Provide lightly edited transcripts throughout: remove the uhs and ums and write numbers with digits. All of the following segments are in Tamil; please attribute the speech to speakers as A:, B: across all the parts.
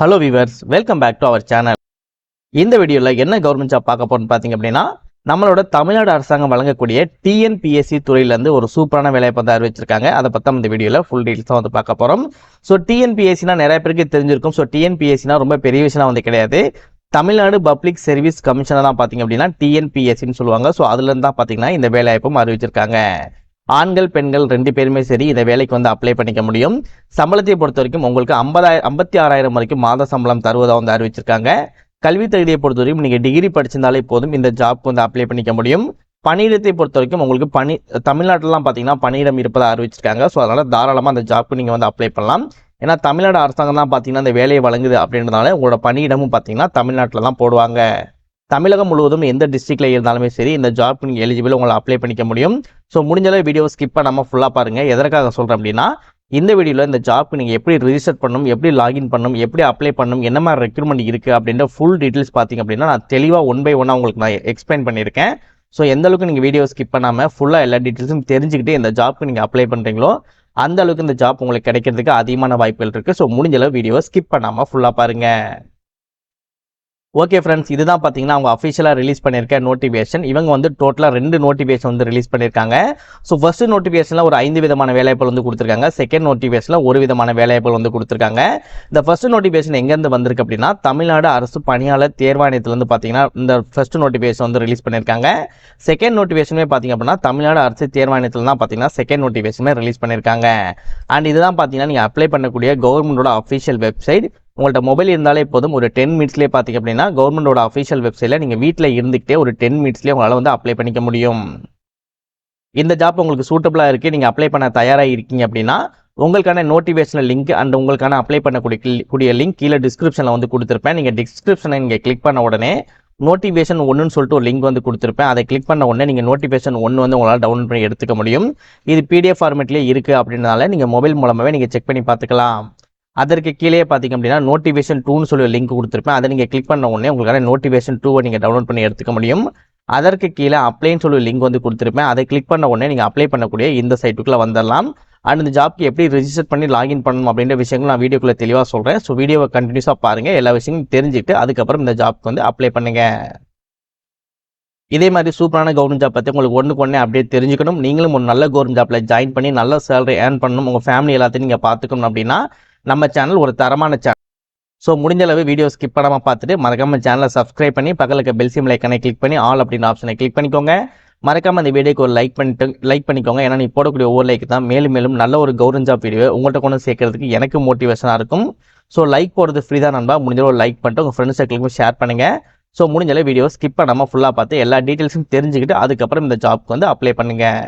A: Hello viewers, welcome back to our channel. இந்த வீடியோவில் என்ன கவர்மெண்ட் ஜாப் பார்க்க போறோம்னு பார்த்தீங்க அப்படின்னா, நம்மளோட தமிழ்நாடு அரசாங்கம் வழங்கக்கூடிய டிஎன்பிஎஸ்சி துறையிலேருந்து ஒரு சூப்பரான வேலைவாய்ப்பு வந்து அறிவிச்சிருக்காங்க. அதை பற்றி இந்த வீடியோவில் ஃபுல் டீட்டெயில்ஸ் வந்து பார்க்க போகிறோம். ஸோ டிஎன்பிஎஸ்சினா நிறைய பேருக்கு தெரிஞ்சிருக்கும். ஸோ டிஎன்பிஎஸ்சினா ரொம்ப பெரிய விஷயம் வந்து கிடையாது. தமிழ்நாடு பப்ளிக் சர்வீஸ் கமிஷனர் தான் பார்த்தீங்க அப்படின்னா டிஎன்பிஎஸ்சின்னு சொல்லுவாங்க. ஸோ அதுலேருந்து தான் பார்த்தீங்கன்னா இந்த வேலைவாய்ப்பும் அறிவிச்சிருக்காங்க. ஆண்கள் பெண்கள் 2 பேருமே சரி இந்த வேலைக்கு வந்து அப்ளை பண்ணிக்க முடியும். சம்பளத்தை பொறுத்த வரைக்கும் உங்களுக்கு 56,000 வரைக்கும் மாத சம்பளம் தருவதாக வந்து அறிவிச்சிருக்காங்க. கல்வி தகுதியை பொறுத்த வரைக்கும் நீங்கள் டிகிரி படிச்சிருந்தாலே போதும் இந்த ஜாப்க்கு வந்து அப்ளை பண்ணிக்க முடியும். பணியிடத்தை பொறுத்த வரைக்கும் உங்களுக்கு தமிழ்நாட்டிலாம் பார்த்தீங்கன்னா பணியிடம் இருப்பதாக அறிவிச்சிருக்காங்க. ஸோ அதனால் தாராளமாக அந்த ஜாப்க்கு நீங்கள் வந்து அப்ளை பண்ணலாம். ஏன்னா தமிழ்நாடு அரசாங்கம் தான் பார்த்தீங்கன்னா இந்த வேலையை வழங்குது அப்படின்றதுனால உங்களோட பணியிடமும் பார்த்தீங்கன்னா தமிழ்நாட்டில் தான் போடுவாங்க. தமிழகம் முழுவதும் எந்த டிஸ்ட்ரிக்டில் இருந்தாலுமே சரி இந்த ஜாப் நீங்கள் எலிஜிபிள் உங்களை அப்ளை பண்ணிக்க முடியும். ஸோ முடிஞ்சளவு வீடியோ ஸ்கிப் பண்ணாமல் ஃபுல்லாக பாருங்கள். எதற்காக சொல்கிறேன் அப்படின்னா, இந்த வீடியோவில் இந்த ஜாப்க்கு நீங்கள் எப்படி ரிஜிஸ்டர் பண்ணணும், எப்படி லாகின் பண்ணணும், எப்படி அப்ளை பண்ணணும், என்ன மாதிரி ரெக்ரூட்மெண்ட் இருக்குது அப்படின்ற ஃபுல் டீட்டெயில்ஸ் பார்த்தீங்க அப்படின்னா நான் தெளிவாக 1 by 1 உங்களுக்கு நான் எக்ஸ்பிளைன் பண்ணியிருக்கேன். ஸோ எந்த அளவுக்கு நீங்கள் வீடியோ ஸ்கிப் பண்ணாமல் ஃபுல்லாக எல்லா டீட்டெயில்ஸும் தெரிஞ்சுக்கிட்டு இந்த ஜாப்க்கு நீங்கள் அப்ளை பண்ணுறீங்களோ அந்த அளவுக்கு இந்த ஜாப் உங்களுக்கு கிடைக்கிறதுக்கு அதிகமான வாய்ப்புகள் இருக்குது. ஸோ முடிஞ்சளவு வீடியோவை ஸ்கிப் பண்ணாமல் ஃபுல்லாக பாருங்கள். ஓகே ஃப்ரெண்ட்ஸ், இதுதான் பார்த்தீங்கன்னா அவங்க அஃபிஷியலாக ரிலீஸ் பண்ணியிருக்க நோட்டிஃபிகேஷன். இவங்க வந்து டோட்டலாக 2 நோட்டிஃபிகேஷன் வந்து ரிலீஸ் பண்ணியிருக்காங்க. ஸோ ஃபர்ஸ்ட் நோட்டிஃபிகேஷனில் ஒரு 5 விதமான வேலைவாய்ப்புகள் வந்து கொடுத்துருக்காங்க. செகண்ட் நோட்டிஃபிகேஷனில் 1 விதமான வேலைவாய்ப்புகள் வந்து கொடுத்துருக்காங்க. இந்த ஃபர்ஸ்ட் நோட்டிஃபிகேஷன் எங்கேருந்து வந்திருக்கு அப்படின்னா, தமிழ்நாடு அரசு பணியாளர் தேர்வாணையத்திலேருந்து பார்த்தீங்கன்னா இந்த ஃபர்ஸ்ட் நோட்டிஃபிகேஷன் வந்து ரிலீஸ் பண்ணியிருக்காங்க. செகண்ட் நோட்டிஃபிகேஷனே பார்த்தீங்க அப்படின்னா தமிழ்நாடு அரசு தேர்வாணையத்தில் தான் பார்த்தீங்கன்னா செகண்ட் நோட்டிஃபிகேஷனே ரிலீஸ் பண்ணியிருக்காங்க. அண்ட் இதுதான் பார்த்தீங்கன்னா நீங்கள் அப்ளை பண்ணக்கூடிய கவர்மெண்டோட அஃபிஷியல் வெப்சைட். உங்கள்கிட்ட மொபைல் இருந்தாலே போதும், ஒரு 10 மினிட்ஸ்லேயே பார்த்தீங்க அப்படின்னா கவர்மெண்டோட அஃபிஷியல் வெப்சைட்டில் நீங்கள் வீட்டில் இருந்துக்கிட்டே ஒரு 10 மினிட்ஸ்லேயே உங்களால் வந்து அப்ளை பண்ணிக்க முடியும். இந்த ஜாப் உங்களுக்கு சூட்டபுளாக இருக்குது, நீங்கள் அப்ளை பண்ண தயாராக இருக்கீங்க அப்படின்னா உங்களுக்கான நோட்டிஃபிகேஷன் லிங்க் அண்ட் உங்களுக்கான அப்ளை பண்ணக்கூடிய லிங்க் கீழே டிஸ்கிரிப்ஷனில் வந்து கொடுத்துருப்பேன். நீங்கள் டிஸ்கிரிப்ஷனை நீங்கள் கிளிக் பண்ண உடனே நோட்டிஃபிகேஷன் 1ன்னு சொல்லிட்டு ஒரு லிங்க் வந்து கொடுத்துருப்பேன். அதை கிளிக் பண்ண உடனே நீங்கள் நோட்டிஃபிகேஷன் 1 வந்து உங்களால் டவுன்லோட் பண்ணி எடுத்துக்க முடியும். இது PDF ஃபார்மேட்லேயே இருக்குது அப்படின்றனால நீங்கள் மொபைல் மூலமாகவே நீங்கள் செக் பண்ணி பார்த்துக்கலாம். அதற்கு கீழே பார்த்தீங்க அப்படின்னா நோட்டிஃபிகேஷன் 2ன்னு சொல்லி லிங்க் கொடுத்துருப்பேன். அதை நீங்கள் கிளிக் பண்ண உடனே உங்களுக்கான நோட்டிஃபிகேஷன் 2வை நீங்கள் டவுன்லோட் பண்ணி எடுத்துக்க முடியும். அதற்கு கீழே அப்ளைன்னு சொல்லி லிங்க் வந்து கொடுத்துருப்பேன். அதை கிளிக் பண்ண உடனே நீங்கள் அப்ளை பண்ணக்கூடிய இந்த சைட்டுக்குள்ளே வந்துடலாம். அண்ட் இந்த ஜாப்க்கு எப்படி ரிஜிஸ்டர் பண்ணி லாகின் பண்ணணும் அப்படின்ற விஷயங்கள் நான் வீடியோக்குள்ளே தெளிவாக சொல்கிறேன். ஸோ வீடியோவை கண்டினியூஸாக பாருங்கள், எல்லா விஷயங்களும் தெரிஞ்சுக்கிட்டு அதுக்கப்புறம் இந்த ஜாப்க்கு வந்து அப்ளை பண்ணுங்கள். இதே மாதிரி சூப்பரான கவர்மெண்ட் ஜாப் பற்றி உங்களுக்கு ஒன்றுக்கு ஒன்றே அப்படியே தெரிஞ்சுக்கணும், நீங்களும் ஒரு நல்ல கவர்மெண்ட் ஜாப்பில் ஜாயின் பண்ணி நல்ல சேலரி ஏர்ன் பண்ணணும், உங்கள் ஃபேமிலி எல்லாத்தையும் நீங்கள் பார்த்துக்கணும் அப்படின்னா நம்ம சேனல் ஒரு தரமான சேனல். ஸோ முடிஞ்ச அளவு வீடியோ ஸ்கிப் பண்ணாமல் பார்த்துட்டு மறக்காமல் சேனலை சப்ஸ்கிரைப் பண்ணி பக்கத்தில் இருக்க பெல் சிம் ஐக்கனை கிளிக் பண்ணி ஆல் அப்படின்ற ஆப்ஷனை கிளிக் பண்ணிக்கோங்க. மறக்காமல் அந்த வீடியோக்கு ஒரு லைக் பண்ணிக்கோங்க. ஏன்னா நீ போடக்கூடிய ஒவ்வொரு லைக் தான் மேலும் மேலும் நல்ல ஒரு கவர்மெண்ட் ஜாப் வீடியோ உங்கள்கிட்ட கொண்டு சேர்க்கறதுக்கு எனக்கு மோட்டிவேஷனாக இருக்கும். ஸோ லைக் போடுறது ஃப்ரீ தான் நண்பா. முடிஞ்ச ஒரு லைக் பண்ணிட்டு உங்கள் ஃப்ரெண்ட்ஸ் சர்க்கிளுக்கும் ஷேர் பண்ணுங்கள். ஸோ முடிஞ்சளவு வீடியோ ஸ்கிப் பண்ணாமல் ஃபுல்லாக பார்த்து எல்லா டீட்டெயில்ஸும் தெரிஞ்சுக்கிட்டு அதுக்கப்புறம் இந்த ஜாப்க்கு வந்து அப்ளை பண்ணுங்கள்.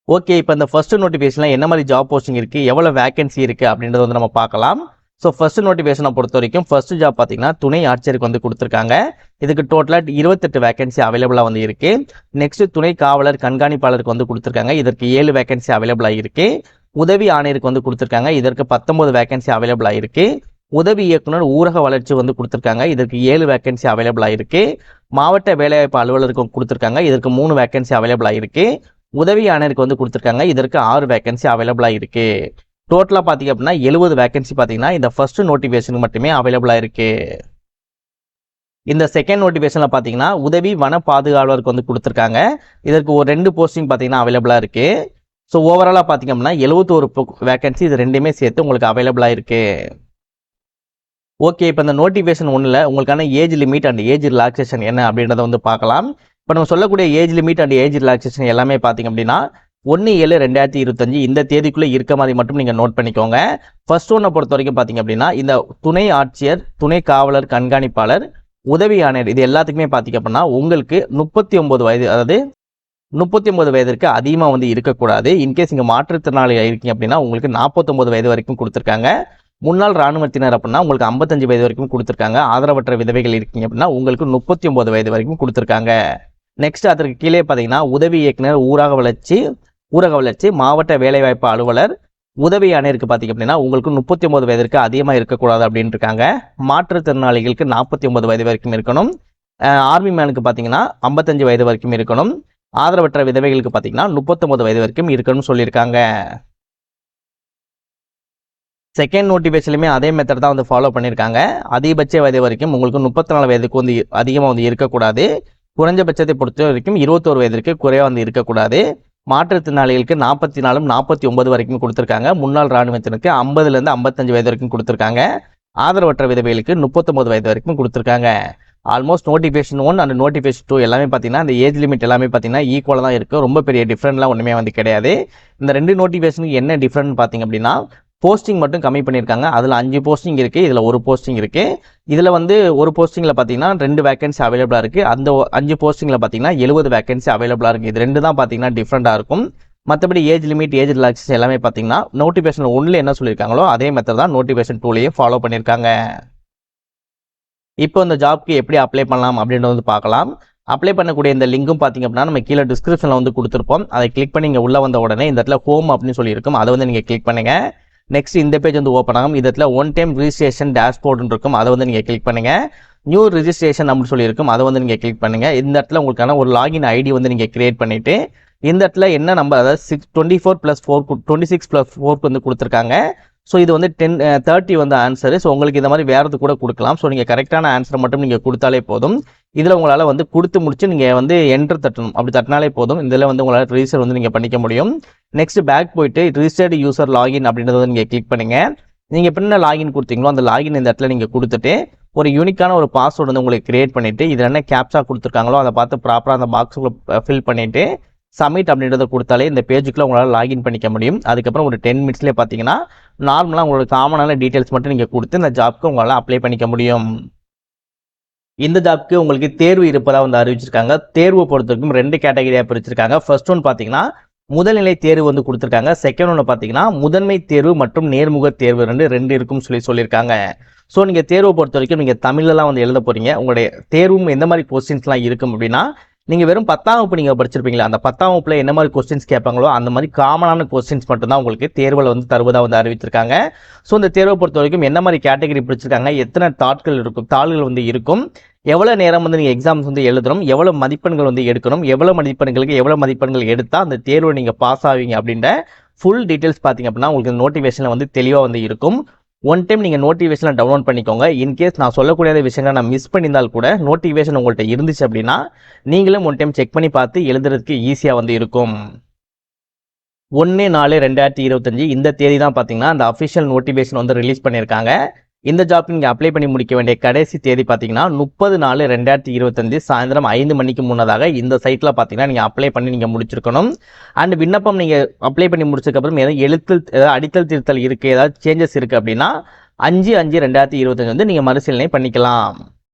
A: ஓகே, இப்போ இந்த ஃபர்ஸ்ட் நோட்டிஃபிகேஷனில் என்ன மாதிரி ஜாப் போஸ்டிங் இருக்குது, எவ்வளோ வேகன்சி இருக்குது அப்படின்றத வந்து நம்ம பார்க்கலாம். ஸோ ஃபர்ஸ்ட் நோட்டிஃபிகேஷனை பொறுத்த வரைக்கும் ஃபர்ஸ்ட் ஜாப் பார்த்தீங்கன்னா துணை ஆட்சியருக்கு வந்து கொடுத்துருக்காங்க. இதுக்கு டோட்டலாக 28 வேகன்சி அவைலபிளாக வந்து இருக்குது. நெக்ஸ்ட் துணை காவலர் கண்காணிப்பாளருக்கு வந்து கொடுத்துருக்காங்க. இதற்கு 7 வேகன்சி அவைலபிளாக இருக்குது. உதவி ஆணையருக்கு வந்து கொடுத்துருக்காங்க. இதற்கு 19 வேகன்சி அவைலபிளாக இருக்குது. உதவி இயக்குனர் ஊரக வளர்ச்சி வந்து கொடுத்துருக்காங்க. இதற்கு 7 வேகன்சி அவைலபிளாக இருக்குது. மாவட்ட வேலைவாய்ப்பு அலுவலருக்கு கொடுத்துருக்காங்க. இதற்கு 3 வேகன்சி அவைலபிளாக இருக்குது. உதவி ஆணையருக்கு வந்து கொடுத்துருக்காங்க. இதற்கு 6 வேகன்சி அவைலபிளாக இருக்குது. டோட்டலாக பார்த்தீங்க அப்படின்னா 70 வேகன்சி பார்த்தீங்கன்னா இந்த ஃபர்ஸ்ட் நோட்டிஃபிகேஷனுக்கு மட்டுமே அவைலபிளாக இருக்குது. இந்த செகண்ட் நோட்டிஃபிகேஷனில் பார்த்தீங்கன்னா உதவி வன பாதுகாவலருக்கு வந்து கொடுத்துருக்காங்க. இதற்கு ஒரு 2 போஸ்டிங் பார்த்தீங்கன்னா அவைலபிளாக இருக்குது. ஸோ ஓவராலாக பார்த்தீங்க அப்படின்னா 71 வேகன்சி இது ரெண்டுமே சேர்த்து உங்களுக்கு அவைலபிளாக இருக்குது. ஓகே, இப்போ இந்த நோட்டிஃபிகேஷன் 1ல் உங்களுக்கான age limit and age relaxation என்ன அப்படின்றத வந்து பார்க்கலாம். இப்போ நம்ம சொல்லக்கூடிய age limit and age relaxation எல்லாமே பார்த்தீங்க அப்படின்னா 1/7/2025 இந்த தேதிக்குள்ளே இருக்க மாதிரி மட்டும் நீங்கள் நோட் பண்ணிக்கோங்க. ஃபர்ஸ்ட் ஒன்னை பொறுத்த வரைக்கும் பார்த்தீங்க அப்படின்னா இந்த துணை ஆட்சியர், துணை காவலர் கண்காணிப்பாளர், உதவி ஆணையர் இது எல்லாத்துக்குமே பார்த்தீங்க அப்படின்னா உங்களுக்கு 39 வயது, அதாவது 39 வயதிற்கு அதிகமாக வந்து இருக்கக்கூடாது. இன்கேஸ் இங்கே மாற்றுத்திறனாளி இருக்கீங்க அப்படின்னா உங்களுக்கு 49 வயது வரைக்கும் கொடுத்துருக்காங்க. முன்னாள் இராணுவத்தினர் அப்படின்னா உங்களுக்கு 55 வயது வரைக்கும் கொடுத்துருக்காங்க. ஆதரவற்ற விதவைகள் இருக்கீங்க அப்படின்னா உங்களுக்கு 39 வயது வரைக்கும் கொடுத்துருக்காங்க. நெக்ஸ்ட் அதற்கு கீழே பார்த்தீங்கன்னா உதவி இயக்குனர் ஊரக வளர்ச்சி மாவட்ட வேலைவாய்ப்பு அலுவலர், உதவி ஆணையருக்கு பார்த்தீங்க அப்படின்னா உங்களுக்கு 39 வயதிற்கு அதிகமாக இருக்கக்கூடாது அப்படின்னு இருக்காங்க. மாற்றுத்திறனாளிகளுக்கு 49 வயது வரைக்கும் இருக்கணும். ஆர்மி மேனுக்கு பார்த்தீங்கன்னா 55 வயது வரைக்கும் இருக்கணும். ஆதரவற்ற விதவைகளுக்கு பார்த்தீங்கன்னா 39 வயது வரைக்கும் இருக்கணும்னு சொல்லியிருக்காங்க. செகண்ட் நோட்டிஃபிகேஷன்லையுமே அதே மெத்தட் தான் வந்து ஃபாலோ பண்ணியிருக்காங்க. அதிகபட்ச வயது வரைக்கும் உங்களுக்கு 34 வயதுக்கு வந்து அதிகமாக வந்து இருக்கக்கூடாது. குறைஞ்சபட்சத்தை பொறுத்த வரைக்கும் 21 வயதிற்கு குறைவாக வந்து இருக்கக்கூடாது. மாற்றுத்திறனாளிகளுக்கு 44 49 வரைக்கும் கொடுத்துருக்காங்க. முன்னாள் இராணுவத்தினருக்கு 50லேருந்து 55 வயது வரைக்கும் கொடுத்துருக்காங்க. ஆதரவற்ற விதவைகளுக்கு 39 வயது வரைக்கும் கொடுத்துருக்காங்க. ஆல்மோஸ்ட் நோட்டிஃபிகேஷன் 1 அண்ட் நோட்டிஃபிகேஷன் 2 எல்லாமே பார்த்தீங்கன்னா இந்த ஏஜ் லிமிட் எல்லாமே பார்த்தீங்கன்னா ஈக்குவலாக தான் இருக்குது. ரொம்ப பெரிய டிஃப்ரெண்ட்லாம் ஒன்றுமே வந்து கிடையாது. இந்த 2 நோட்டிஃபிகேஷனுக்கு என்ன டிஃப்ரெண்ட் பார்த்தீங்க அப்படின்னா போஸ்டிங் மட்டும் கம்மி பண்ணியிருக்காங்க. அதில் 5 போஸ்டிங் இருக்குது, இதில் 1 போஸ்டிங் இருக்குது. இதில் வந்து ஒரு போஸ்டிங்கில் பார்த்தீங்கன்னா 2 வேகன்சி அவைலபிளாக இருக்குது. அந்த 5 போஸ்டிங்கில் பார்த்தீங்கன்னா 70 வேகன்சி அவைலபிளாக இருக்குது. இது 2 தான் பார்த்தீங்கன்னா டிஃப்ரெண்ட்டாக இருக்கும். மற்றபடி ஏஜ் லிமிட் ஏஜ் ரிலாக்ஸேஷன் எல்லாமே பார்த்தீங்கன்னா நோட்டிஃபிகேஷன் 1 என்ன சொல்லியிருக்காங்களோ அதே மெத்தட் தான் நோட்டிஃபிகேஷன் 2லையும் ஃபாலோ பண்ணியிருக்காங்க. இப்போ இந்த ஜாப்க்கு எப்படி அப்ளை பண்ணலாம் அப்படின்றத வந்து பார்க்கலாம். அப்ளை பண்ணக்கூடிய இந்த லிங்கும் பார்த்தீங்க அப்படின்னா நம்ம கீழே டிஸ்கிரிப்ஷனில் வந்து கொடுத்துருப்போம். அதை கிளிக் பண்ணி இங்கே உள்ளே வந்த உடனே இந்த இடத்துல ஹோம் அப்படின்னு சொல்லியிருக்கும், அதை வந்து நீங்கள் கிளிக் பண்ணுங்கள். நெக்ஸ்ட் இந்த பேஜ் வந்து ஓப்பன் ஆகும். இந்த இடத்துல ஒன் டைம் ரிஜிஸ்ட்ரேஷன் டேஷ்போர்டுன்னு இருக்கும், அதை வந்து நீங்கள் கிளிக் பண்ணுங்கள். நியூ ரிஜிஸ்ட்ரேஷன் அப்படின்னு சொல்லியிருக்கும், அதை வந்து நீங்கள் கிளிக் பண்ணுங்கள். இந்த இடத்துல உங்களுக்கான ஒரு லாகின் ஐடி வந்து நீங்கள் கிரியேட் பண்ணிவிட்டு இந்த இடத்துல என்ன நம்பர், அதாவது 26+4 வந்து கொடுத்துருக்காங்க. ஸோ இது வந்து 30 வந்து ஆன்சரு. ஸோ உங்களுக்கு இந்த மாதிரி வேறது கூட கொடுக்கலாம். ஸோ நீங்கள் கரெக்டான ஆன்சரை மட்டும் நீங்கள் கொடுத்தாலே போதும். இதில் உங்களால் வந்து கொடுத்து முடிச்சு நீங்கள் வந்து என்ட்ரு தட்டணும். அப்படி தட்டினாலே போதும். இதில் வந்து உங்களால் ரிஜிஸ்டர் வந்து நீங்கள் பண்ணிக்க முடியும். நெக்ஸ்ட் பேக் போயிட்டு ரிஜிஸ்டர்டு யூசர் லாகின் அப்படின்றத வந்து நீங்கள் கிளிக் பண்ணுங்கள். நீங்கள் இப்போ என்ன லாகின் கொடுத்தீங்களோ அந்த லாகின் இந்த இடத்துல நீங்கள் கொடுத்துட்டு ஒரு யூனிக்கான ஒரு பாஸ்வேர்டு வந்து உங்களுக்கு கிரியேட் பண்ணிவிட்டு இதில் என்ன கேப்சா கொடுத்துருக்காங்களோ அதை பார்த்து ப்ராப்பராக அந்த பாக்ஸுக்குள்ள ஃபில் பண்ணிவிட்டு சப்மிட் அப்படின்றத கொடுத்தாலே இந்த பேஜுக்குள்ள உங்களால் லாகின் பண்ணிக்க முடியும். அதுக்கப்புறம் ஒரு 10 மினிட்ஸ்லேயே பார்த்தீங்கன்னா நார்மலாக உங்களோட காமனான டீட்டெயில்ஸ் மட்டும் நீங்கள் கொடுத்து இந்த ஜாப்க்கு உங்களால் அப்ளை பண்ணிக்க முடியும். இந்த ஜாப்க்கு உங்களுக்கு தேர்வு இருப்பதாக வந்து அறிவிச்சிருக்காங்க. தேர்வு பொறுத்த வரைக்கும் 2 கேட்டகரியாக பிரிச்சிருக்காங்க. ஃபர்ஸ்ட் ஒன் பார்த்தீங்கன்னா முதல்நிலை தேர்வு வந்து கொடுத்துருக்காங்க. செகண்ட் ஒன்று பார்த்தீங்கன்னா முதன்மை தேர்வு மற்றும் நேர்முக தேர்வு ரெண்டு இருக்கும்னு சொல்லியிருக்காங்க. ஸோ நீங்கள் தேர்வை பொறுத்த வரைக்கும் நீங்கள் தமிழ்லாம் வந்து எழுத போகிறீங்க. உங்களுடைய தேர்வும் எந்த மாதிரி கொஸ்டின்ஸ்லாம் இருக்கும் அப்படின்னா நீங்கள் வெறும் 10ஆம் வகுப்பு நீங்கள் படிச்சிருப்பீங்களா, அந்த 10ஆம் வகுப்பில் என்ன மாதிரி கொஸ்டின்ஸ் கேட்பாங்களோ அந்த மாதிரி காமனான கொஸ்டின்ஸ் மட்டும்தான் உங்களுக்கு தேர்வில் வந்து தருவதாக வந்து அறிவிச்சிருக்காங்க. ஸோ இந்த தேர்வை பொறுத்த வரைக்கும் என்ன மாதிரி கேட்டகரி பிடிச்சிருக்காங்க, எத்தனை தாள்கள் வந்து இருக்கும், எவ்வளோ நேரம் வந்து நீங்கள் எக்ஸாம்ஸ் வந்து எழுதணும், எவ்வளோ மதிப்பெண்கள் வந்து எடுக்கணும், எவ்வளோ மதிப்பெண்கள் எடுத்தால் அந்த தேர்வை நீங்கள் பாஸ் ஆவீங்க அப்படின்ற ஃபுல் டீட்டெயில்ஸ் பார்த்தீங்க அப்படின்னா உங்களுக்கு நோட்டிஃபிகேஷனில் வந்து தெளிவாக வந்து இருக்கும். ஒன் டைம் நீங்கள் நோட்டிஃபிகேஷனை டவுன்லோட் பண்ணிக்கோங்க. இன்கேஸ் நான் சொல்லக்கூடிய விஷயங்களை நான் மிஸ் பண்ணியிருந்தால் கூட நோட்டிஃபிகேஷன் உங்கள்கிட்ட இருந்துச்சு அப்படின்னா நீங்களும் ஒன் டைம் செக் பண்ணி பார்த்து எழுதுறதுக்கு ஈஸியாக வந்து இருக்கும். 1/4/2025 இந்த தேதி தான் பார்த்தீங்கன்னா அந்த அஃபிஷியல் நோட்டிஃபிகேஷன் வந்து ரிலீஸ் பண்ணியிருக்காங்க. இந்த ஜாப் நீங்கள் அப்ளை பண்ணி முடிக்க வேண்டிய கடைசி தேதி பார்த்தீங்கன்னா 30/4/2025 சாயந்தரம் 5 மணிக்கு முன்னதாக இந்த சைட்டில் பார்த்தீங்கன்னா நீங்கள் அப்ளை பண்ணி நீங்கள் முடிச்சிருக்கணும். அண்ட் விண்ணப்பம் நீங்கள் அப்ளை பண்ணி முடிச்சதுக்கப்புறம் ஏதாவது அடித்தல் திருத்தல் இருக்குது, ஏதாவது சேஞ்சஸ் இருக்குது அப்படின்னா 5/5/2025 வந்து நீங்கள் மறுசீலனை பண்ணிக்கலாம்.